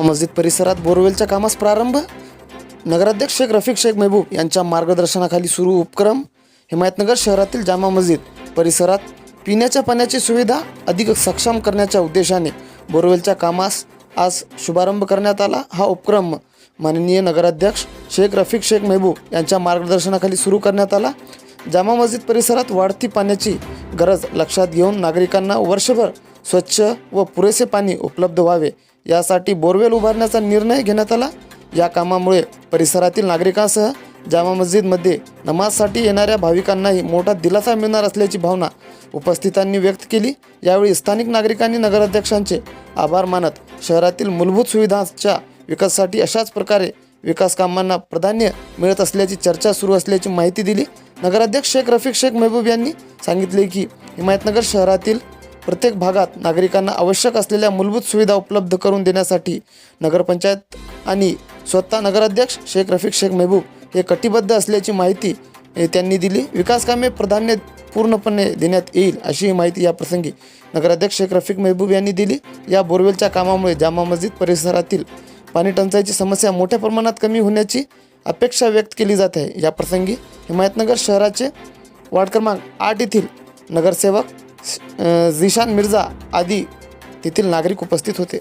मस्जिद परिसरात बोरवेलच्या कामास प्रारंभ। नगराध्यक्ष शेख रफिक शेख महबूब यांच्या मार्गदर्शनाखाली सुरू उपक्रम। हिमायतनगर शहरातील जामा मस्जिद परिसरात पिण्याच्या पाण्याची सुविधा अधिक सक्षम करण्याच्या उद्देशाने बोरवेलच्या कामास आज शुभारंभ करण्यात आला। हा उपक्रम माननीय नगराध्यक्ष शेख रफिक शेख महबूब यांच्या मार्गदर्शनाखाली सुरू करण्यात आला। जामा मस्जिद परिसरात वाढती पाण्याची गरज लक्षात घेऊन नागरिकांना वर्षभर स्वच्छ व पुरेसे पाणी उपलब्ध व्हावे यासाठी बोरवेल उभारण्याचा निर्णय घेण्यात आला। या कामामुळे परिसरातील नागरिकांसह जामा मस्जिदमध्ये नमाजसाठी येणाऱ्या भाविकांनाही मोठा दिलासा मिळणार असल्याची भावना उपस्थितांनी व्यक्त केली। यावेळी स्थानिक नागरिकांनी नगराध्यक्षांचे आभार मानत शहरातील मूलभूत सुविधांच्या विकासासाठी अशाच प्रकारे विकास कामांना प्राधान्य मिळत असल्याची चर्चा सुरू असल्याची माहिती दिली। नगराध्यक्ष शेख रफिक शेख महबूब यांनी सांगितले की हिमायतनगर शहरातील प्रत्येक भागात नागरिकांना आवश्यक असलेल्या मूलभूत सुविधा उपलब्ध करून देण्यासाठी नगरपंचायत आणि स्वतः नगराध्यक्ष शेख रफिक शेख महबूब हे कटिबद्ध असल्याची माहिती त्यांनी दिली। विकास कामे प्राधान्य पूर्णपणे देण्यात येईल अशी माहिती या प्रसंगी नगराध्यक्ष शेख रफिक महबूब यांनी दिली। या बोरवेलच्या कामामुळे जामा मस्जिद परिसरातील पाणी टंचाईची समस्या मोठ्या प्रमाणात कमी होण्याची अपेक्षा व्यक्त केली जात आहे। या प्रसंगी हिमायतनगर शहराचे वार्ड क्रमांक 8 येथील नगरसेवक झिशान मिर्झा आदी तेथील नागरिक उपस्थित होते।